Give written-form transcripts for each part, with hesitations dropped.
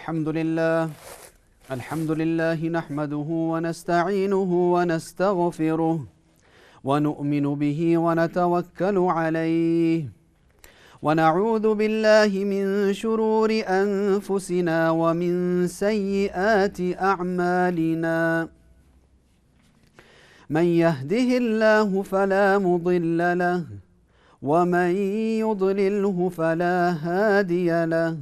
الحمد لله نحمده ونستعينه ونستغفره ونؤمن به ونتوكل عليه ونعوذ بالله من شرور أنفسنا ومن سيئات أعمالنا من يهده الله فلا مضل له ومن يضلله فلا هادي له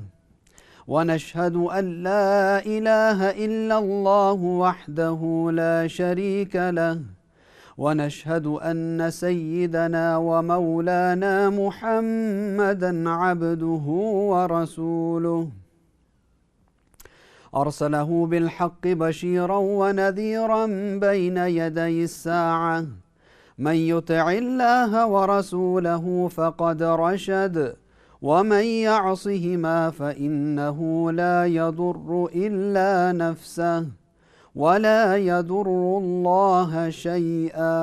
ونشهد أن لا إله إلا الله وحده لا شريك له ونشهد أن سيدنا ومولانا محمدا عبده ورسوله أرسله بالحق بشيرا ونذيرا بين يدي الساعة من يطع الله ورسوله فقد رشد ومن يعصهما فإنه لا يضر إلا نفسه ولا يضر الله شيئا.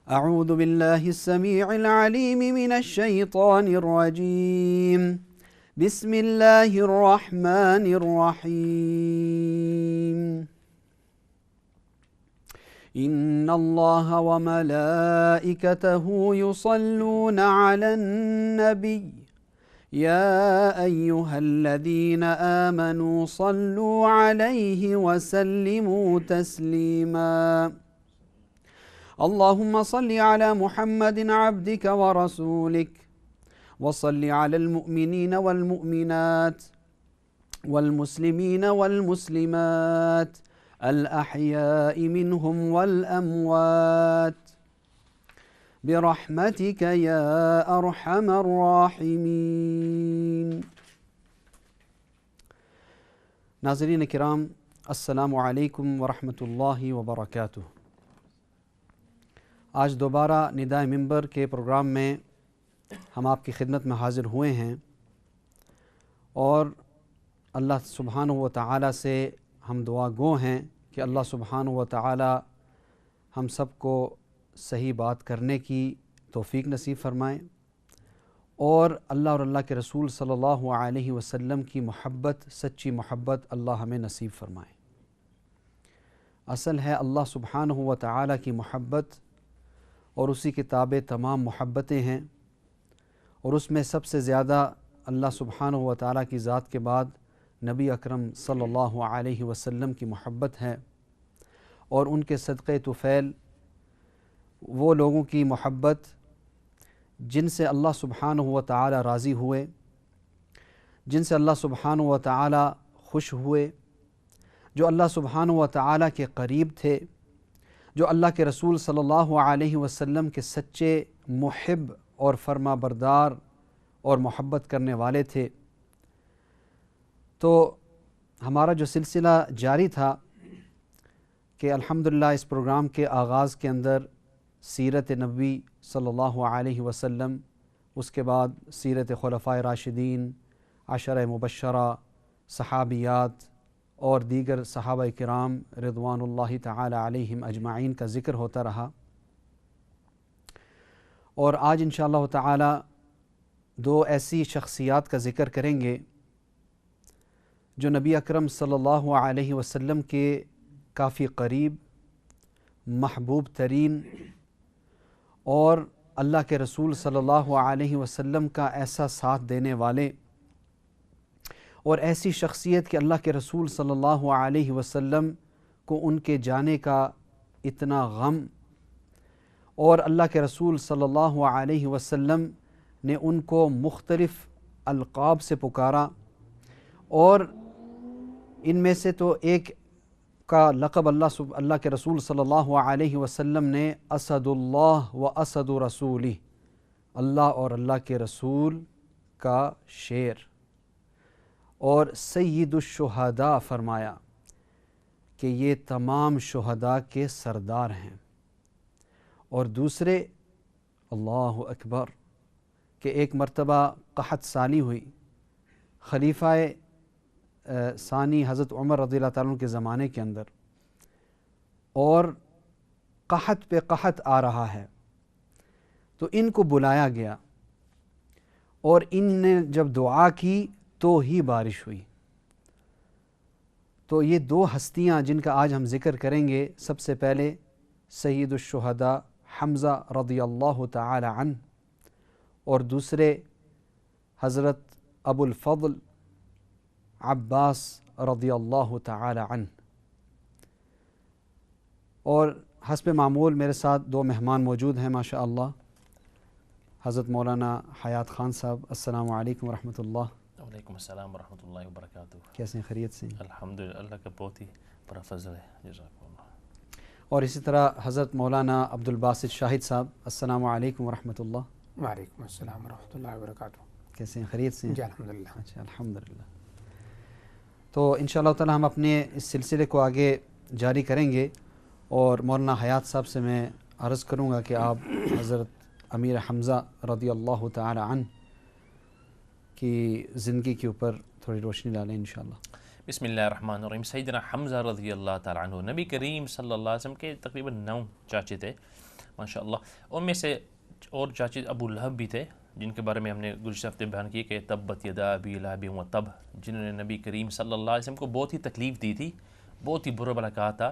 أعوذ بالله السميع العليم من الشيطان الرجيم. بسم الله الرحمن الرحيم. إن الله وملائكته يصلون على النبي يا أيها الذين آمنوا صلوا عليه وسلموا تسليما. اللهم صل على محمد عبدك ورسولك وصل على المؤمنين والمؤمنات والمسلمين والمسلمات الأحياء منهم والأموات برحمتك يا أرحم الراحمين. ناظرین کرام، السلام علیکم ورحمۃ اللہ وبرکاتہ. آج دوبارہ ندائے منبر کے پروگرام میں ہم آپ کی خدمت میں حاضر ہوئے ہیں اور اللہ سبحانہ و تعالی سے ہم دعا گو ہیں کہ اللہ سبحانہ و تعالی ہم سب کو صحیح بات کرنے کی توفیق نصیب فرمائیں اور اللہ کے رسول صلی اللہ علیہ وسلم کی محبت، سچی محبت اللہ ہمیں نصیب فرمائیں. اصل ہے اللہ سبحانہ و تعالی کی محبت اور اسی کے تابع تمام محبتیں ہیں، اور اس میں سب سے زیادہ اللہ سبحانہ و تعالی کی ذات کے بعد نبی اکرم صلی اللہ علیہ وسلم کی محبت ہے، اور ان کے صدقے طفیل وہ لوگوں کی محبت جن سے اللہ سبحانہ و تعالی راضی ہوئے، جن سے اللہ سبحانہ و تعالی خوش ہوئے، جو اللہ سبحانہ و تعالی کے قریب تھے، جو اللہ کے رسول صلی اللہ علیہ وسلم کے سچے محب اور فرما بردار اور محبت کرنے والے تھے. تو ہمارا جو سلسلہ جاری تھا کہ الحمدللہ اس پروگرام کے آغاز کے اندر سیرت نبی صلی اللہ علیہ وسلم، اس کے بعد سیرت خلفائے راشدین، عشرہ مبشرہ، صحابیات اور دیگر صحابہ کرام رضوان اللہ تعالی علیہم اجمعین کا ذکر ہوتا رہا. اور آج انشاءاللہ تعالی دو ایسی شخصیات کا ذکر کریں گے جو نبی اکرم صلی اللہ علیہ وسلم کے کافی قریب، محبوب ترین اور اللہ کے رسول صلی اللہ علیہ وسلم کا ایسا ساتھ دینے والے اور ایسی شخصیت کہ اللہ کے رسول صلی اللہ علیہ وسلم کو ان کے جانے کا اتنا غم، اور اللہ کے رسول صلی اللہ علیہ وسلم نے ان کو مختلف القاب سے پکارا، اور ان میں سے تو ایک کا لقب اللہ کے رسول صلی اللہ علیہ وسلم نے اسد اللہ و اسد رسولہ، اللہ اور اللہ کے رسول کا شیر، اور سید الشہداء فرمایا کہ یہ تمام شہداء کے سردار ہیں. اور دوسرے اللہ اکبر کہ ایک مرتبہ قحط سالی ہوئی، خلیفہ ثانی حضرت عمر رضی اللہ تعالیٰ عنہ کے زمانے کے اندر، اور قحط پہ قحط آ رہا ہے، تو ان کو بلایا گیا اور ان نے جب دعا کی تو ہی بارش ہوئی۔ تو یہ دو ہستیاں جن کا آج ہم ذکر کریں گے، سب سے پہلے سید الشہداء حمزہ رضی اللہ تعالی عنہ، اور دوسرے حضرت ابو الفضل عباس رضی اللہ تعالی عنہ۔ اور حسب معمول میرے ساتھ دو مہمان موجود ہیں ماشاء اللہ، حضرت مولانا حیات خان صاحب، السلام علیکم ورحمۃ اللہ۔ وعلیکم السلام ورحمۃ اللہ وبرکاتہ۔ کیسے ہیں؟ خیریت سے؟ الحمدللہ، اللہ کا بہت ہی بڑا فضل ہے، جزاک اللہ۔ اور اسی طرح حضرت مولانا عبد الباسط شاہد صاحب، السلام علیکم ورحمۃ اللہ۔ وعلیکم السلام ورحمۃ اللہ وبرکاتہ۔ کیسے ہیں؟ خیریت سے؟ جی الحمدللہ۔ اچھا، الحمدللہ۔ تو انشاءاللہ تعالی ہم اپنے اس سلسلے کو آگے جاری کریں گے، اور مولانا حیات صاحب سے میں عرض کروں گا کہ آپ حضرت امیر حمزہ رضی اللہ تعالی عنہ کی زندگی کے اوپر تھوڑی روشنی ڈالیں انشاءاللہ۔ بسم اللہ الرحمن الرحیم۔ سیدنا حمزہ رضی اللہ تعالیٰ عنہ، نبی کریم صلی اللہ علیہ وسلم کے تقریباً 9 چاچے تھے ماشاءاللہ۔ ان میں سے اور چاچے ابو لہب بھی تھے، جن کے بارے میں ہم نے گزشتہ ہفتے بیان کی کہ تبت یدا ابی لہب وتب، جنہوں نے نبی کریم صلی اللہ علیہ وسلم کو بہت ہی تکلیف دی تھی، بہت ہی برا بھلا کہا تھا۔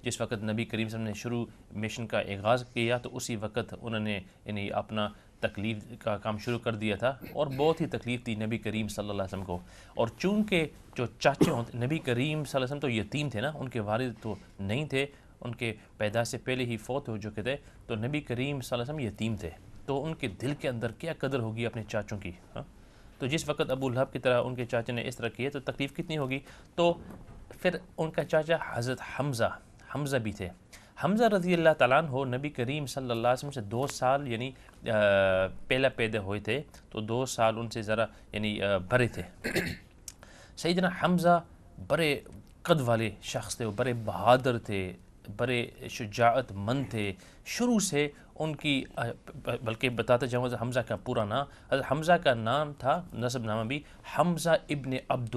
جس وقت نبی کریم صلی اللہ علیہ وسلم نے شروع مشن کا آغاز کیا تو اسی وقت انہوں نے یعنی اپنا تکلیف کا کام شروع کر دیا تھا، اور بہت ہی تکلیف دی نبی کریم صلی اللہ علیہ وسلم کو۔ اور چونکہ جو چاچے ہوتے نبی کریم صلی اللہ علیہ وسلم تو یتیم تھے نا، ان کے والد تو نہیں تھے، ان کے پیدائش سے پہلے ہی فوت ہو چکے تھے، تو نبی کریم صلی اللہ علیہ وسلم یتیم تھے، تو ان کے دل کے اندر کیا قدر ہوگی اپنے چاچوں کی، ہاں؟ تو جس وقت ابو لہب کی طرح ان کے چاچے نے اس طرح کیے تو تکلیف کتنی ہوگی۔ تو پھر ان کا چاچا حضرت حمزہ بھی تھے۔ حمزہ رضی اللہ تعالیٰ عنہ نبی کریم صلی اللہ علیہ وسلم سے 2 سال یعنی پہلا پیدا ہوئے تھے، تو 2 سال ان سے ذرا یعنی بڑے تھے۔ سیدنا حمزہ بڑے قد والے شخص تھے، وہ بڑے بہادر تھے، بڑے شجاعت مند تھے شروع سے۔ ان کی بلکہ بتاتا جاؤں حمزہ کا پورا نام، حضرت حمزہ کا نام تھا، نسب نامہ بھی حمزہ ابن عبد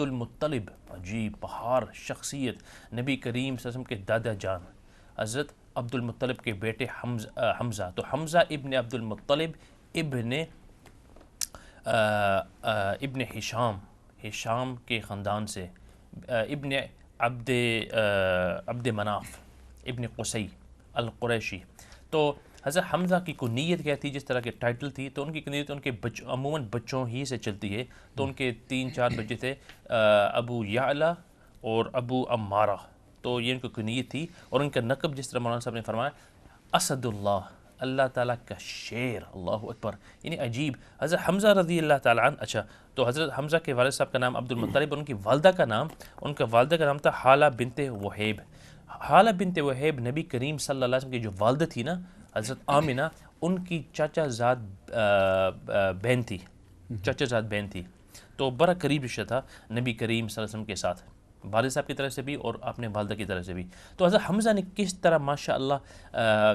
المطلب، عجیب بہار شخصیت، نبی کریم صلی اللہ علیہ وسلم کے دادا جان حضرت عبد المطلب کے بیٹے حمزہ۔ تو حمزہ ابن عبد المطلب ابن ہشام کے خاندان سے، ابن عبد مناف ابن قصی القریشی۔ تو حضرت حمزہ کی کنیت کیا تھی، جس طرح کے ٹائٹل تھی، تو ان کی کنیت ان کے عموماً بچوں ہی سے چلتی ہے۔ تو ان کے 3-4 بچے تھے، ابو یعلا اور ابو عمارہ، تو یہ ان کی کنیت تھی۔ اور ان کا نقب جس طرح مولانا صاحب نے فرمایا، اسد اللہ، اللہ تعالیٰ کا شیر، اللہ اکبر، یعنی عجیب۔ حضرت حمزہ رضی اللہ تعالیٰ عنہ، اچھا تو حضرت حمزہ کے والد صاحب کا نام عبد المطلب، اور ان کی والدہ کا نام تھا حالہ بنت وہیب۔ حالہ بنت وہیب نبی کریم صلی اللہ علیہ وسلم کی جو والدہ تھی نا، حضرت آمنہ، ان کی چاچا زاد بہن تھی، تو بڑا قریب رشتہ تھا نبی کریم صلی اللہ علیہ وسلم کے ساتھ، والد صاحب کی طرف سے بھی اور اپنے والدہ کی طرف سے بھی۔ تو حضرت حمزہ نے کس طرح ماشاء اللہ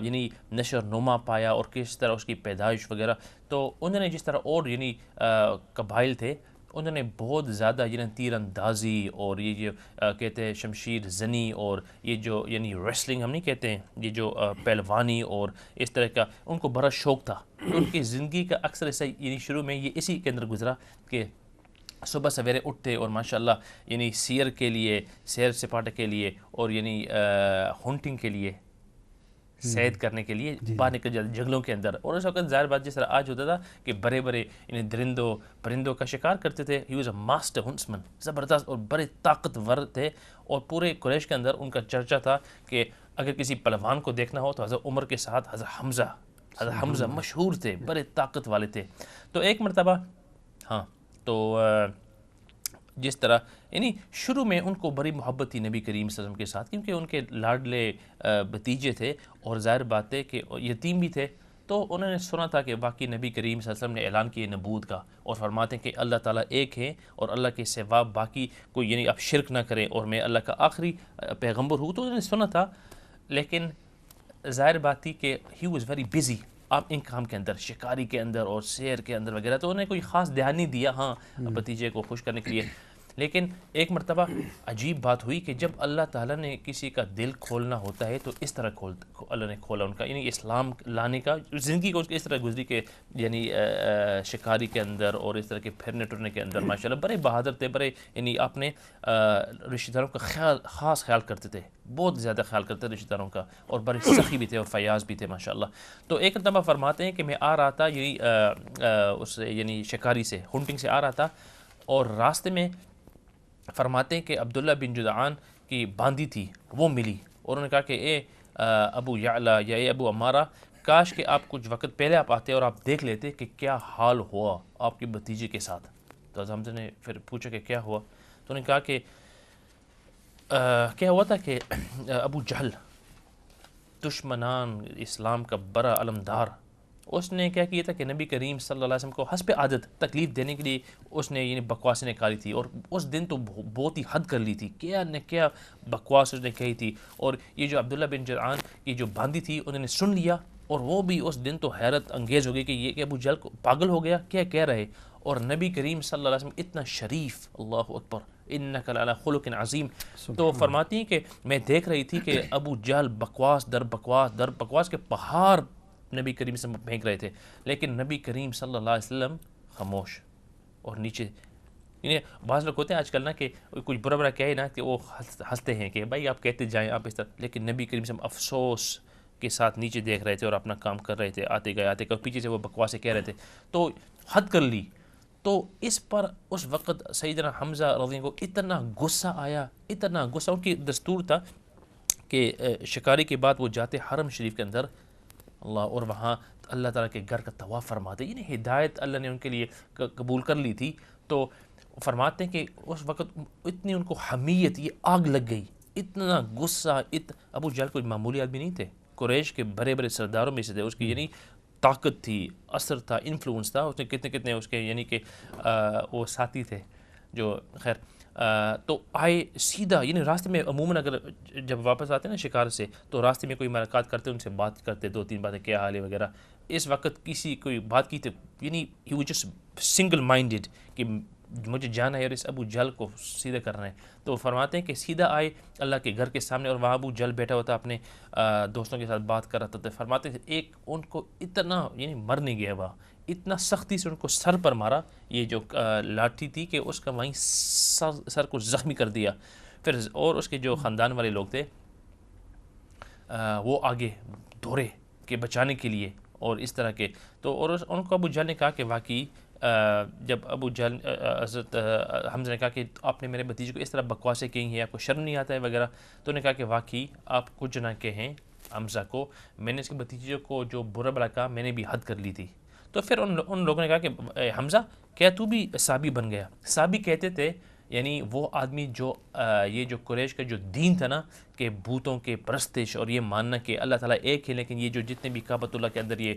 یعنی نشر نما پایا، اور کس طرح اس کی پیدائش وغیرہ، تو انہوں نے جس طرح اور یعنی قبائل تھے، انہوں نے بہت زیادہ یعنی تیر اندازی اور یہ جو کہتے ہیں شمشیر زنی، اور یہ جو یعنی ریسلنگ ہم نہیں کہتے ہیں، یہ جو پہلوانی اور اس طرح کا ان کو بڑا شوق تھا۔ ان کی زندگی کا اکثر ایسا یعنی شروع میں یہ اسی کے اندر گزرا کہ صبح سویرے اٹھتے اور ماشاءاللہ یعنی سیر کے لیے، سیر سپاٹے کے لیے، اور یعنی ہنٹنگ کے لیے، سید کرنے کے لیے باہر نکل جاتے جنگلوں کے اندر۔ اور اس وقت ظاہر بات جس طرح آج ہوتا تھا کہ بڑے یعنی درندوں پرندوں کا شکار کرتے تھے۔ ہی واز اے ماسٹر ہنٹسمین، زبردست اور بڑے طاقتور تھے، اور پورے قریش کے اندر ان کا چرچا تھا کہ اگر کسی پہلوان کو دیکھنا ہو تو حضرت عمر کے ساتھ حضرت حمزہ مشہور تھے، بڑے طاقت والے تھے۔ تو ایک مرتبہ ہاں تو جس طرح یعنی شروع میں ان کو بڑی محبت تھی نبی کریم صلی اللہ علیہ وسلم کے ساتھ، کیونکہ ان کے لاڈلے بھتیجے تھے، اور ظاہر بات ہے کہ یتیم بھی تھے۔ تو انہوں نے سنا تھا کہ باقی نبی کریم صلی اللہ علیہ وسلم نے اعلان کیے نبوت کا، اور فرماتے ہیں کہ اللہ تعالیٰ ایک ہے، اور اللہ کے سوا باقی کوئی یعنی آپ شرک نہ کریں، اور میں اللہ کا آخری پیغمبر ہوں۔ تو انہوں نے سنا تھا، لیکن ظاہر بات تھی کہ ہی واز ویری بزی آپ ان کام کے اندر، شکاری کے اندر اور سیر کے اندر وغیرہ، تو انہیں کوئی خاص دھیان نہیں دیا ہاں بھتیجے کو خوش کرنے کے لیے۔ لیکن ایک مرتبہ عجیب بات ہوئی کہ جب اللہ تعالیٰ نے کسی کا دل کھولنا ہوتا ہے تو اس طرح اللہ نے کھولا ان کا، یعنی اسلام لانے کا، زندگی کو اس طرح گزری کہ یعنی شکاری کے اندر اور اس طرح کے پھرنے ٹرنے کے اندر ماشاءاللہ بڑے بہادر تھے، بڑے یعنی اپنے رشتہ داروں کا خاص خیال کرتے تھے، بہت زیادہ خیال کرتے تھے رشتہ داروں کا، اور بڑے سخی بھی تھے اور فیاض بھی تھے ماشاءاللہ۔ تو ایک مرتبہ فرماتے ہیں کہ میں آ رہا تھا یہی اس یعنی شکاری سے، ہنٹنگ سے آ رہا تھا، اور راستے میں فرماتے ہیں کہ عبداللہ بن جدعان کی باندی تھی وہ ملی، اور انہوں نے کہا کہ اے ابو یعلا یا اے ابو عمارہ، کاش کہ آپ کچھ وقت پہلے آپ آتے اور آپ دیکھ لیتے کہ کیا حال ہوا آپ کی بھتیجے کے ساتھ۔ تو حضرت حمزہ نے پھر پوچھا کہ کیا ہوا، تو انہوں نے کہا کہ کیا ہوا تھا کہ ابو جہل دشمنان اسلام کا بڑا علمدار، اس نے کیا کیا تھا کہ نبی کریم صلی اللہ علیہ وسلم کو حسب عادت تکلیف دینے کے لیے اس نے یعنی بکواسیں نکالی تھی، اور اس دن تو بہت ہی حد کر لی تھی، کیا نہ کیا بکواس اس نے کہی تھی، اور یہ جو عبداللہ بن جدعان کی جو باندی تھی انہوں نے سن لیا، اور وہ بھی اس دن تو حیرت انگیز ہو گئی کہ یہ کہ ابو جہل کو پاگل ہو گیا، کیا کہہ رہے، اور نبی کریم صلی اللہ علیہ وسلم اتنا شریف، اللہ اکبر انک لعلی خلق عظیم، تو فرماتی ہیں کہ میں دیکھ رہی تھی کہ ابو جہل بکواس در بکواس کے پہاڑ نبی کریم صلی اللہ علیہ وسلم پھینک رہے تھے، لیکن نبی کریم صلی اللہ علیہ وسلم خاموش اور نیچے، یعنی بعض لوگ ہوتے ہیں آج کل نا کہ کچھ برا کہے نا کہ وہ ہنستے ہیں کہ بھائی آپ کہتے جائیں آپ اس طرح، لیکن نبی کریم صلی اللہ علیہ وسلم افسوس کے ساتھ نیچے دیکھ رہے تھے اور اپنا کام کر رہے تھے، آتے گئے پیچھے سے وہ بکواسیں کہہ رہے تھے، تو حد کر لی۔ تو اس پر اس وقت سیدنا حمزہ رضی اللہ عنہ کو اتنا غصہ آیا، اتنا غصہ، ان کی دستور تھا کہ شکاری کے بعد وہ جاتے حرم شریف کے اندر اللہ، اور وہاں اللہ تعالیٰ کے گھر کا طواف فرماتے، یعنی ہدایت اللہ نے ان کے لیے قبول کر لی تھی۔ تو فرماتے ہیں کہ اس وقت اتنی ان کو حمیت، یہ آگ لگ گئی، اتنا غصہ، ابو جہل کوئی معمولی آدمی نہیں تھے، قریش کے بڑے بڑے سرداروں میں سے تھے، اس کی یعنی طاقت تھی، اثر تھا، انفلوئنس تھا، اس نے کتنے اس کے یعنی کہ وہ ساتھی تھے جو خیر تو آئے سیدھا، یعنی راستے میں عموماً اگر جب واپس آتے ہیں نا شکار سے تو راستے میں کوئی ملاقات کرتے ان سے بات کرتے، 2-3 باتیں، کیا حال ہے وغیرہ، اس وقت کسی کوئی بات کی تو یعنی he was just single minded کہ مجھے جانا ہے اور اس ابو جہل کو سیدھا کرنا ہے۔ تو فرماتے ہیں کہ سیدھا آئے اللہ کے گھر کے سامنے، اور وہاں ابو جہل بیٹھا ہوتا اپنے دوستوں کے ساتھ بات کر رہا تھا۔ فرماتے ہیں ایک ان کو اتنا یعنی مر نہیں گیا، وہاں اتنا سختی سے ان کو سر پر مارا، یہ جو لاٹھی تھی کہ اس کا وہیں سر کو زخمی کر دیا۔ پھر اور اس کے جو خاندان والے لوگ تھے وہ آگے دوڑے کہ بچانے کے لیے اور اس طرح کے، تو اور ان کو ابو جہل نے کہا کہ واقعی جب ابو جہل حضرت حمزہ نے کہا کہ آپ نے میرے بھتیجے کو اس طرح بکواسیں کی ہیں، آپ کو شرم نہیں آتا ہے وغیرہ، تو انہوں نے کہا کہ واقعی آپ کچھ نہ کہیں حمزہ کو، میں نے اس کے بھتیجے کو جو برا بلا کہا میں نے بھی حد کر لی تھی۔ تو پھر ان لوگوں نے کہا کہ حمزہ کیا تو بھی صحابی بن گیا؟ صحابی کہتے تھے یعنی وہ آدمی جو یہ جو قریش کا جو دین تھا نا کہ بھوتوں کے پرستش اور یہ ماننا کہ اللہ تعالیٰ ایک ہے، لیکن یہ جو جتنے بھی کعبۃ اللہ کے اندر یہ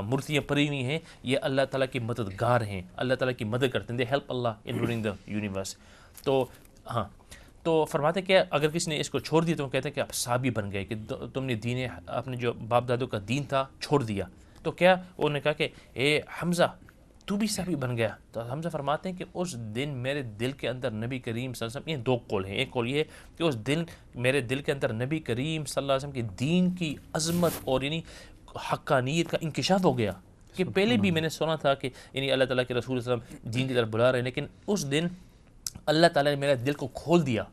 مورتیاں پڑی ہوئی ہیں یہ اللہ تعالیٰ کے مددگار ہیں، اللہ تعالیٰ کی مدد کرتے ہیں، they help Allah in ruling the universe. تو ہاں، تو فرماتے کہ اگر کسی نے اس کو چھوڑ دیا تو وہ کہتے ہیں کہ آپ صحابی بن گئے، کہ تم نے دین اپنے جو باپ دادوں کا دین تھا چھوڑ دیا۔ تو کیا انہوں نے کہا کہ اے حمزہ تو بھی صحابی بن گیا؟ تو حمزہ فرماتے ہیں کہ اس دن میرے دل کے اندر نبی کریم صلی اللہ علیہ وسلم، یہ 2 قول ہیں، ایک قول یہ ہے کہ اس دن میرے دل کے اندر نبی کریم صلی اللہ علیہ وسلم کے دین کی عظمت اور یعنی حقانیت کا انکشاف ہو گیا، کہ پہلے بھی میں نے سنا تھا کہ یعنی اللہ تعالیٰ کے رسول صلی اللہ علیہ وسلم دین کی طرف بلا رہے ہیں، لیکن اس دن اللہ تعالیٰ نے میرا دل کو کھول دیا،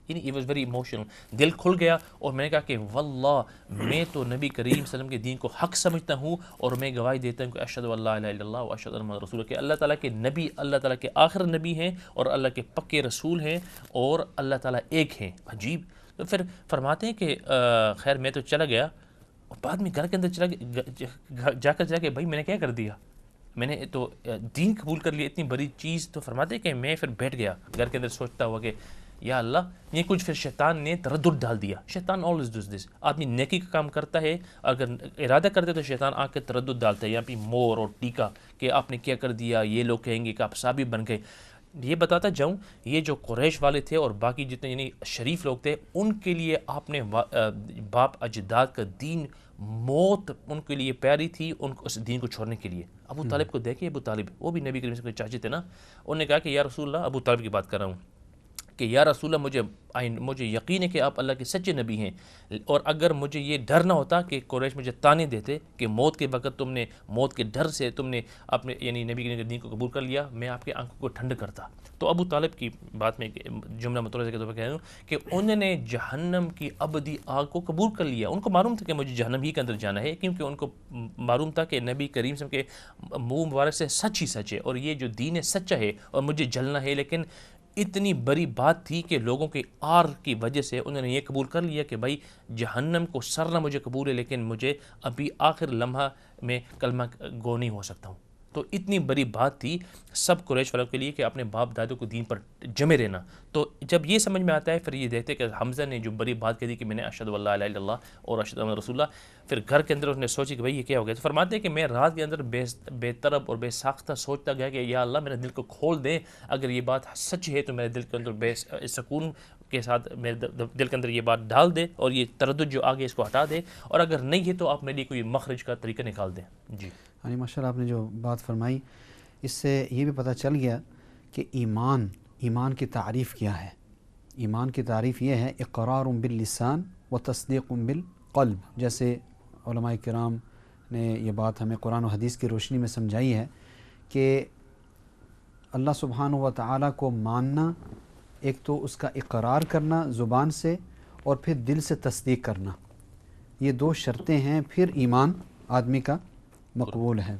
یعنی it was very emotional، دل کھل گیا، اور میں نے کہا کہ واللہ میں تو نبی کریم صلی اللہ علیہ وسلم کے دین کو حق سمجھتا ہوں، اور میں گواہی دیتا ہوں کہ اشہد ان لا الہ الا اللہ و اشہد ان محمد رسول اللہ، کہ اللہ تعالیٰ کے نبی اللہ تعالیٰ کے آخر نبی ہیں اور اللہ کے پکے رسول ہیں اور اللہ تعالیٰ ایک ہیں۔ عجیب۔ تو پھر فرماتے ہیں کہ خیر میں تو چلا گیا، اور بعد میں گھر کے اندر جا کر کہ بھائی میں نے کیا کر دیا، میں نے تو دین قبول کر لیا، اتنی بڑی چیز۔ تو فرماتے ہیں کہ میں پھر بیٹھ گیا گھر کے اندر سوچتا ہوا کہ یا اللہ یہ کچھ، پھر شیطان نے تردد ڈال دیا۔ شیطان always does this، آدمی نیکی کا کام کرتا ہے، اگر ارادہ کرتے تو شیطان آ کے تردد ڈالتا ہے، یہاں پہ مور اور ٹیکا کہ آپ نے کیا کر دیا، یہ لوگ کہیں گے کہ آپ صحابی بن گئے۔ یہ بتاتا جاؤں یہ جو قریش والے تھے اور باقی جتنے یعنی شریف لوگ تھے، ان کے لیے آپ نے باپ اجداد کا دین موت ان کے لیے پیاری تھی ان کو اس دین کو چھوڑنے کے لیے. ابو طالب کو دیکھیں، ابو طالب وہ بھی نبی کریم صلی اللہ علیہ وسلم کے چاچے تھے نا. انہوں نے کہا کہ یا رسول اللہ، ابو طالب کی بات کر رہا ہوں، کہ یا رسول اللہ مجھے یقین ہے کہ آپ اللہ کے سچے نبی ہیں، اور اگر مجھے یہ ڈر نہ ہوتا کہ قریش مجھے تانے دیتے کہ موت کے وقت تم نے موت کے ڈر سے تم نے اپنے یعنی نبی کے دین کو قبول کر لیا، میں آپ کے آنکھوں کو ٹھنڈ کرتا. تو ابو طالب کی بات میں جملہ متروزہ کے طور پر کہہ رہا ہوں کہ انہوں نے جہنم کی ابدی آگ کو قبول کر لیا. ان کو معلوم تھا کہ مجھے جہنم ہی کے اندر جانا ہے، کیونکہ ان کو معلوم تھا کہ نبی کریم صلی اللہ علیہ وسلم کے منہ مبارک سے سچ ہی سچ ہے، اور یہ جو دین ہے سچا ہے، اور مجھے جلنا ہے. لیکن اتنی بڑی بات تھی کہ لوگوں کے آر کی وجہ سے انہوں نے یہ قبول کر لیا کہ بھائی جہنم کو سرنا مجھے قبول ہے، لیکن مجھے ابھی آخر لمحہ میں کلمہ گو نہیں ہو سکتا ہوں. تو اتنی بڑی بات تھی سب قریش والوں کے لیے کہ اپنے باپ دادوں کو دین پر جمے رہنا. تو جب یہ سمجھ میں آتا ہے پھر یہ دیکھتے کہ حمزہ نے جو بڑی بات کہی کہ میں نے اشہد ان لا الہ الا اللہ اور اشہد ان رسول اللہ، پھر گھر کے اندر اس نے سوچی کہ بھائی یہ کیا ہو گیا. تو فرماتے ہیں کہ میں رات کے اندر بے طرب اور بے ساختہ سوچتا گیا کہ یا اللہ میرے دل کو کھول دے، اگر یہ بات سچ ہے تو میرے دل کے اندر بے سکون کے ساتھ میرے دل کے اندر یہ بات ڈال دے، اور یہ تردد جو آگے اس کو ہٹا دے، اور اگر نہیں ہے تو آپ میرے لیے کوئی مخرج کا طریقہ نکال دیں. جی یعنی ماشاء اللہ آپ نے جو بات فرمائی اس سے یہ بھی پتہ چل گیا کہ ایمان کی تعریف کیا ہے. ایمان کی تعریف یہ ہے اقرار باللسان و تصدیق بالقلب. جیسے علماء کرام نے یہ بات ہمیں قرآن و حدیث کی روشنی میں سمجھائی ہے کہ اللہ سبحانہ و تعالیٰ کو ماننا، ایک تو اس کا اقرار کرنا زبان سے اور پھر دل سے تصدیق کرنا، یہ دو شرطیں ہیں، پھر ایمان آدمی کا مقبول ہے.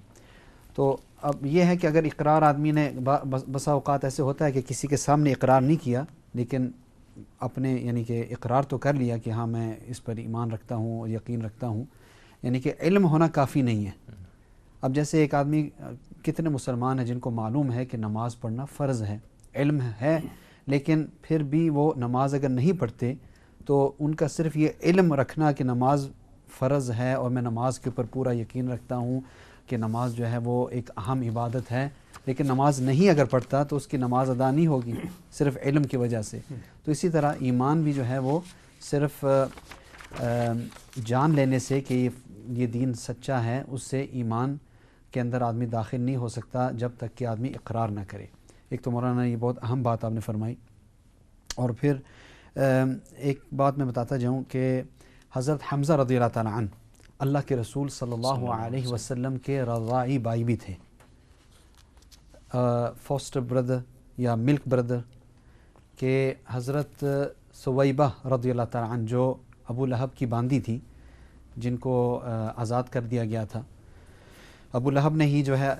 تو اب یہ ہے کہ اگر اقرار آدمی نے بسا اوقات ایسے ہوتا ہے کہ کسی کے سامنے اقرار نہیں کیا، لیکن اپنے یعنی کہ اقرار تو کر لیا کہ ہاں میں اس پر ایمان رکھتا ہوں اور یقین رکھتا ہوں، یعنی کہ علم ہونا کافی نہیں ہے. اب جیسے ایک آدمی، کتنے مسلمان ہیں جن کو معلوم ہے کہ نماز پڑھنا فرض ہے، علم ہے، لیکن پھر بھی وہ نماز اگر نہیں پڑھتے تو ان کا صرف یہ علم رکھنا کہ نماز فرض ہے اور میں نماز کے اوپر پورا یقین رکھتا ہوں کہ نماز جو ہے وہ ایک اہم عبادت ہے، لیکن نماز نہیں اگر پڑھتا تو اس کی نماز ادا نہیں ہوگی صرف علم کی وجہ سے. تو اسی طرح ایمان بھی جو ہے وہ صرف جان لینے سے کہ یہ دین سچا ہے، اس سے ایمان کے اندر آدمی داخل نہیں ہو سکتا جب تک کہ آدمی اقرار نہ کرے. ایک تو مولانا یہ بہت اہم بات آپ نے فرمائی. اور پھر ایک بات میں بتاتا جاؤں کہ حضرت حمزہ رضی اللہ تعالیٰ عنہ اللہ کے رسول صلی اللہ علیہ وسلم کے رضاعی بھائی بھی تھے، فوسٹر بردر یا ملک بردر. کہ حضرت سویبہ رضی اللہ تعالیٰ عنہ جو ابو لہب کی باندی تھی، جن کو آزاد کر دیا گیا تھا، ابو لہب نے ہی جو ہے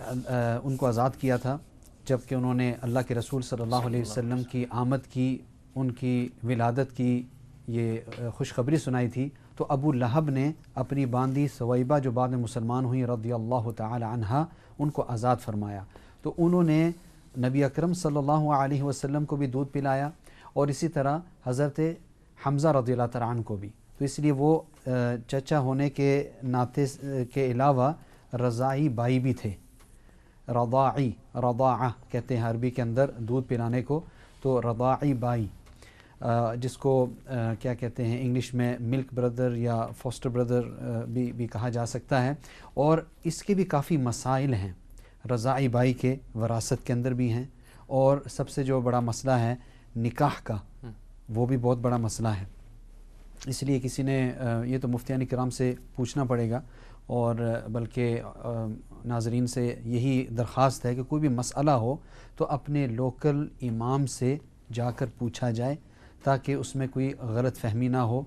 ان کو آزاد کیا تھا جب کہ انہوں نے اللہ کے رسول صلی اللہ علیہ وسلم کی آمد کی، ان کی ولادت کی یہ خوشخبری سنائی تھی. تو ابو لہب نے اپنی باندی سویبہ جو بعد میں مسلمان ہوئی رضی اللہ تعالی عنہا، ان کو آزاد فرمایا. تو انہوں نے نبی اکرم صلی اللہ علیہ وسلم کو بھی دودھ پلایا، اور اسی طرح حضرت حمزہ رضی اللہ تعالیٰ عنہ کو بھی. تو اس لیے وہ چچا ہونے کے ناطے کے علاوہ رضاعی بھائی بھی تھے. رضاعہ کہتے ہیں عربی کے اندر دودھ پلانے کو. تو رضاعی بھائی جس کو کیا کہتے ہیں انگلش میں ملک بردر یا فوسٹر بردر بھی کہا جا سکتا ہے. اور اس کے بھی کافی مسائل ہیں رضاعی بھائی کے، وراثت کے اندر بھی ہیں، اور سب سے جو بڑا مسئلہ ہے نکاح کا، وہ بھی بہت بڑا مسئلہ ہے. اس لیے کسی نے یہ تو مفتیان کرام سے پوچھنا پڑے گا، اور بلکہ ناظرین سے یہی درخواست ہے کہ کوئی بھی مسئلہ ہو تو اپنے لوکل امام سے جا کر پوچھا جائے تاکہ اس میں کوئی غلط فہمی نہ ہو.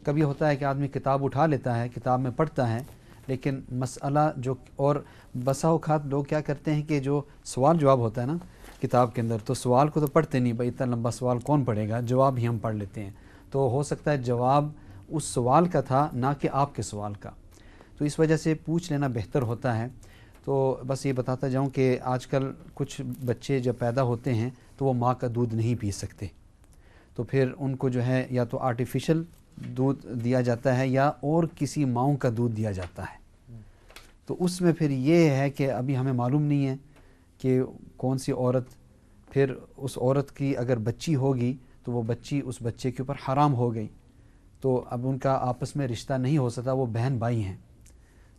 کبھی ہوتا ہے کہ آدمی کتاب اٹھا لیتا ہے، کتاب میں پڑھتا ہے، لیکن مسئلہ جو، اور بسا اوقات لوگ کیا کرتے ہیں کہ جو سوال جواب ہوتا ہے نا کتاب کے اندر، تو سوال کو تو پڑھتے نہیں، بھائی اتنا لمبا سوال کون پڑھے گا، جواب ہی ہم پڑھ لیتے ہیں. تو ہو سکتا ہے جواب اس سوال کا تھا نہ کہ آپ کے سوال کا. تو اس وجہ سے پوچھ لینا بہتر ہوتا ہے. تو بس یہ بتاتا جاؤں کہ آج کل کچھ بچے جب پیدا ہوتے ہیں تو وہ ماں کا دودھ نہیں پی سکتے، تو پھر ان کو جو ہے یا تو آرٹیفیشل دودھ دیا جاتا ہے یا اور کسی ماؤں کا دودھ دیا جاتا ہے. تو اس میں پھر یہ ہے کہ ابھی ہمیں معلوم نہیں ہے کہ کون سی عورت، پھر اس عورت کی اگر بچی ہوگی تو وہ بچی اس بچے کے اوپر حرام ہو گئی. تو اب ان کا آپس میں رشتہ نہیں ہو سکتا، وہ بہن بھائی ہیں،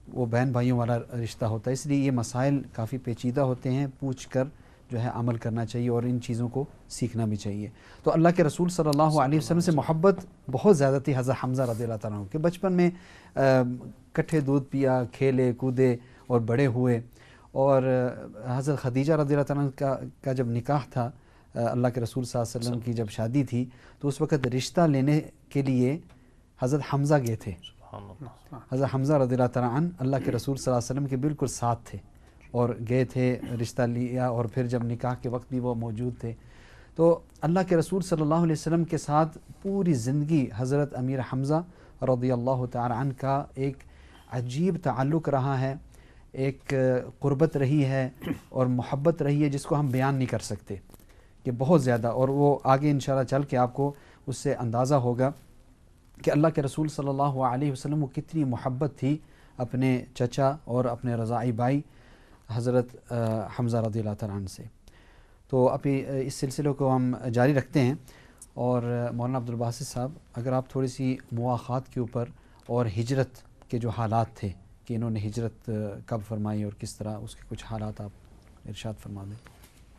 وہ بہن بھائیوں والا رشتہ ہوتا ہے، اس لیے یہ مسائل کافی پیچیدہ ہوتے ہیں، پوچھ کر جو ہے عمل کرنا چاہیے اور ان چیزوں کو سیکھنا بھی چاہیے۔ تو اللہ کے رسول صلی اللہ علیہ وسلم سے محبت بہت زیادہ تھی حضرت حمزہ رضی اللہ تعالیٰ عنہ کے، بچپن میں کٹھے دودھ پیا، کھیلے کودے اور بڑے ہوئے، اور حضرت خدیجہ رضی اللہ تعالیٰ عنہ کا جب نکاح تھا، اللہ کے رسول صلی اللہ علیہ وسلم کی جب شادی تھی، تو اس وقت رشتہ لینے کے لیے حضرت حمزہ گئے تھے۔ حضرت حمزہ رضی اللہ تعالیٰ عنہ اللہ کے رسول صلی اللہ علیہ وسلم کے بالکل ساتھ تھے اور گئے تھے، رشتہ لیا، اور پھر جب نکاح کے وقت بھی وہ موجود تھے۔ تو اللہ کے رسول صلی اللہ علیہ وسلم کے ساتھ پوری زندگی حضرت امیر حمزہ رضی اللہ تعالیٰ عنہ کا ایک عجیب تعلق رہا ہے، ایک قربت رہی ہے اور محبت رہی ہے جس کو ہم بیان نہیں کر سکتے، کہ بہت زیادہ، اور وہ آگے انشاءاللہ چل کے آپ کو اس سے اندازہ ہوگا کہ اللہ کے رسول صلی اللہ علیہ وسلم کو کتنی محبت تھی اپنے چچا اور اپنے رضاعی بھائی حضرت حمزہ رضی اللہ تعالیٰ عنہ سے۔ تو ابھی اس سلسلے کو ہم جاری رکھتے ہیں، اور مولانا عبدالباسط صاحب اگر آپ تھوڑی سی مواخات کے اوپر اور ہجرت کے جو حالات تھے کہ انہوں نے ہجرت کب فرمائی اور کس طرح، اس کے کچھ حالات آپ ارشاد فرما دیں۔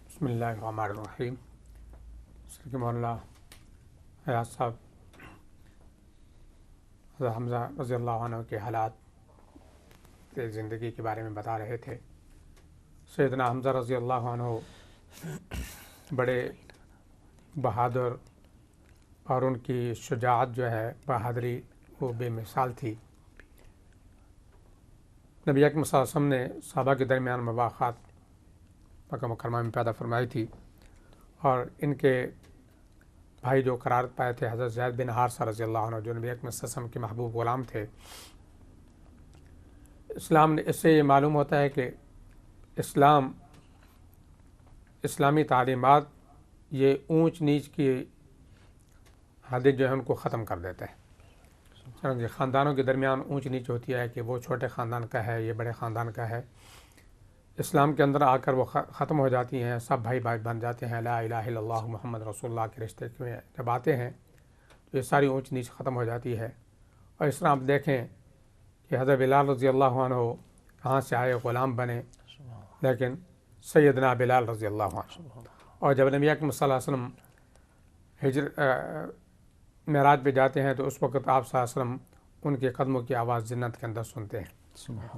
بسم اللہ الرحمن الرحیم۔ کہ مولانا حیات صاحب حضرت حمزہ رضی اللہ عنہ کے حالات کے زندگی کے بارے میں بتا رہے تھے۔ سیدنا حمزہ رضی اللہ عنہ بڑے بہادر، اور ان کی شجاعت جو ہے، بہادری، وہ بے مثال تھی۔ نبی اکرم صلی اللہ علیہ وسلم نے صحابہ کے درمیان مواخات مکہ مکرمہ میں پیدا فرمائی تھی، اور ان کے بھائی جو قرار پائے تھے حضرت زید بن حارثہ رضی اللہ عنہ، جو نبی اکرم صلی اللہ علیہ وسلم کے محبوب غلام تھے۔ اسلام نے، اس سے یہ معلوم ہوتا ہے کہ اسلامی تعلیمات یہ اونچ نیچ کی حدیں جو ہے ان کو ختم کر دیتا ہے۔ چنانچہ خاندانوں کے درمیان اونچ نیچ ہوتی ہے کہ وہ چھوٹے خاندان کا ہے، یہ بڑے خاندان کا ہے، اسلام کے اندر آ کر وہ ختم ہو جاتی ہیں، سب بھائی بھائی بن جاتے ہیں، لا الہ الا اللہ محمد رسول اللہ کے رشتے میں جب آتے ہیں تو یہ ساری اونچ نیچ ختم ہو جاتی ہے۔ اور اس طرح آپ دیکھیں کہ حضرت بلال رضی اللہ عنہ کہاں سے آئے، غلام بنے، لیکن سیدنا بلال رضی اللہ عنہ، اور جب نبی اکرم صلی اللہ علیہ وسلم معراج پہ جاتے ہیں تو اس وقت آپ صلی اللہ علیہ وسلم ان کے قدموں کی آواز جنت کے اندر سنتے ہیں،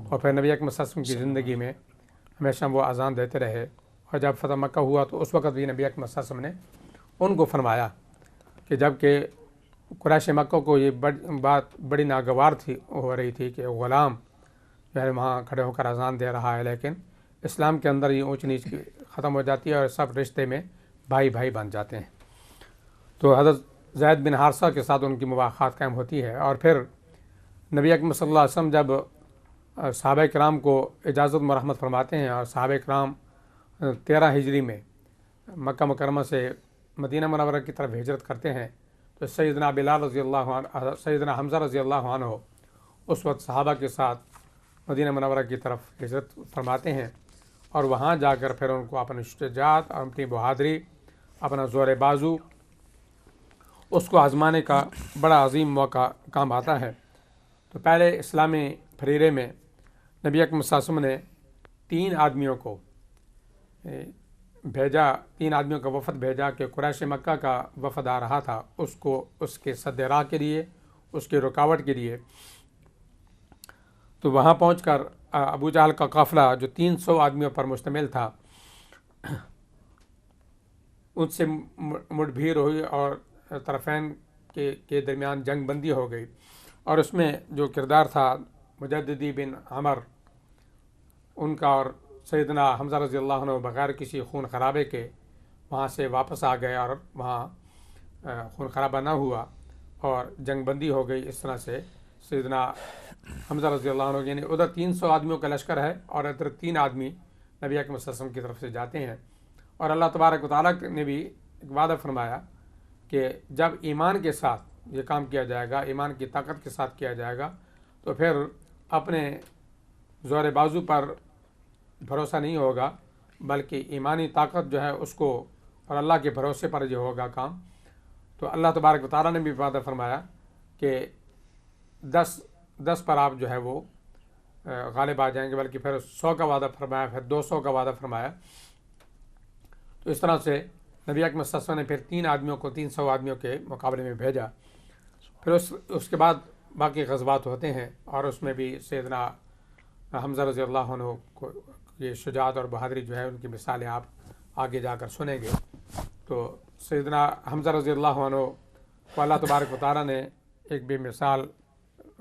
اور پھر نبی اکرم صلی اللہ علیہ وسلم کی زندگی میں ہمیشہ وہ اذان دیتے رہے۔ اور جب فتح مکہ ہوا تو اس وقت بھی نبی اکرم صلی اللہ علیہ وسلم نے ان کو فرمایا کہ جب کہ قریش مکہ کو یہ بات بڑی ناگوار ہو رہی تھی کہ غلام جو ہے وہاں کھڑے ہو کر اذان دے رہا ہے، لیکن اسلام کے اندر یہ اونچ نیچ ختم ہو جاتی ہے اور سب رشتے میں بھائی بھائی بن جاتے ہیں۔ تو حضرت زید بن حارثہ کے ساتھ ان کی مواخات قائم ہوتی ہے، اور پھر نبی اکرم صلی اللہ علیہ وسلم جب صحابہ کرام کو اجازت مرحمت فرماتے ہیں، اور صحابہ کرام 13 ہجری میں مکہ مکرمہ سے مدینہ منورہ کی طرف ہجرت کرتے ہیں، تو سیدنا بلال رضی اللہ عنہ، سیدنا حمزہ رضی اللہ عنہ اس وقت صحابہ کے ساتھ مدینہ منورہ کی طرف ہجرت فرماتے ہیں، اور وہاں جا کر پھر ان کو اپنی شجاعت اور اپنی بہادری، اپنا زور بازو، اس کو آزمانے کا بڑا عظیم موقع کام آتا ہے۔ تو پہلے اسلامی پھریرے میں نبی اکرم صلی اللہ علیہ وسلم نے 3 آدمیوں کو بھیجا، 3 آدمیوں کا وفد بھیجا کہ قریش مکہ کا وفد آ رہا تھا، اس کو اس کے سد راہ کے لیے، اس کی رکاوٹ کے لیے۔ تو وہاں پہنچ کر ابو جہل کا قافلہ جو 300 آدمیوں پر مشتمل تھا، ان سے مٹ بھیڑ ہوئی اور طرفین کے درمیان جنگ بندی ہو گئی، اور اس میں جو کردار تھا مجددی بن عمر ان کا، اور سیدنا حمزہ رضی اللہ عنہ بغیر کسی خون خرابے کے وہاں سے واپس آ گئے، اور وہاں خون خرابہ نہ ہوا اور جنگ بندی ہو گئی۔ اس طرح سے سیدنا حمزہ رضی اللہ عنہ، یعنی ادھر 300 آدمیوں کا لشکر ہے اور ادھر 3 آدمی نبی اکرم صلی اللہ علیہ وسلم کی طرف سے جاتے ہیں، اور اللہ تبارک و تعالیٰ نے بھی ایک وعدہ فرمایا کہ جب ایمان کے ساتھ یہ کام کیا جائے گا، ایمان کی طاقت کے ساتھ کیا جائے گا، تو پھر اپنے زور بازو پر بھروسہ نہیں ہوگا، بلکہ ایمانی طاقت جو ہے اس کو، اور اللہ کے بھروسے پر یہ ہوگا کام۔ تو اللہ تبارک و تعالیٰ نے بھی وعدہ فرمایا کہ 10 پر آپ جو ہے وہ غالب آ جائیں گے، بلکہ پھر 100 کا وعدہ فرمایا، پھر 200 کا وعدہ فرمایا. تو اس طرح سے نبی اکرم صلی اللہ علیہ وسلم نے پھر 3 آدمیوں کو 300 آدمیوں کے مقابلے میں بھیجا. پھر اس کے بعد باقی غزوات ہوتے ہیں، اور اس میں بھی سیدنا حمزہ رضی اللہ عنہ کو یہ شجاعت اور بہادری جو ہے ان کی مثالیں آپ آگے جا کر سنیں گے. تو سیدنا حمزہ رضی اللہ عنہ کو اللہ تبارک و تعالیٰ نے ایک بے مثال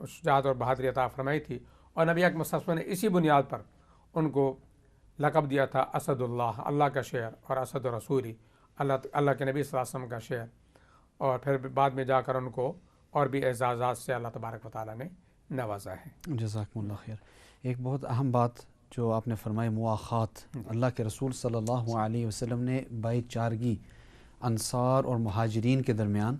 شجاعت اور بہادری عطا فرمائی تھی، اور نبی اکرم صلی اللہ علیہ وسلم نے اسی بنیاد پر ان کو لقب دیا تھا اسد اللہ، اللہ کا شعر، اور اسد رسولی، اللہ کے نبی صلی اللہ علیہ وسلم کا شعر. اور پھر بعد میں جا کر ان کو اور بھی اعزازات سے اللہ تبارک و تعالیٰ نے نوازا ہے. جزاکم اللہ خیر. ایک بہت اہم بات جو آپ نے فرمائی، مواخات. اللہ کے رسول صلی اللہ علیہ وسلم نے بھائی چارگی انصار اور مہاجرین کے درمیان،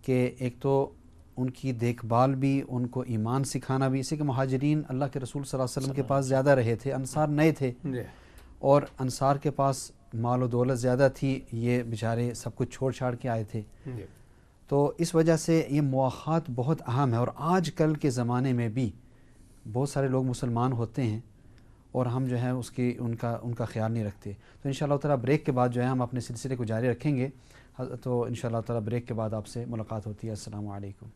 کہ ایک تو ان کی دیکھ بھال بھی، ان کو ایمان سکھانا بھی. اسی کہ مہاجرین اللہ کے رسول صلی اللہ علیہ وسلم کے پاس زیادہ رہے تھے، انصار نئے تھے، اور انصار کے پاس مال و دولت زیادہ تھی، یہ بیچارے سب کچھ چھوڑ چھاڑ کے آئے تھے. تو اس وجہ سے یہ مواخات بہت اہم ہے. اور آج کل کے زمانے میں بھی بہت سارے لوگ مسلمان ہوتے ہیں اور ہم جو ہے ان کا خیال نہیں رکھتے. تو انشاءاللہ تعالیٰ بریک کے بعد جو ہے ہم اپنے سلسلے کو جاری رکھیں گے. تو انشاءاللہ تعالیٰ بریک کے بعد آپ سے ملاقات ہوتی ہے. السلام علیکم.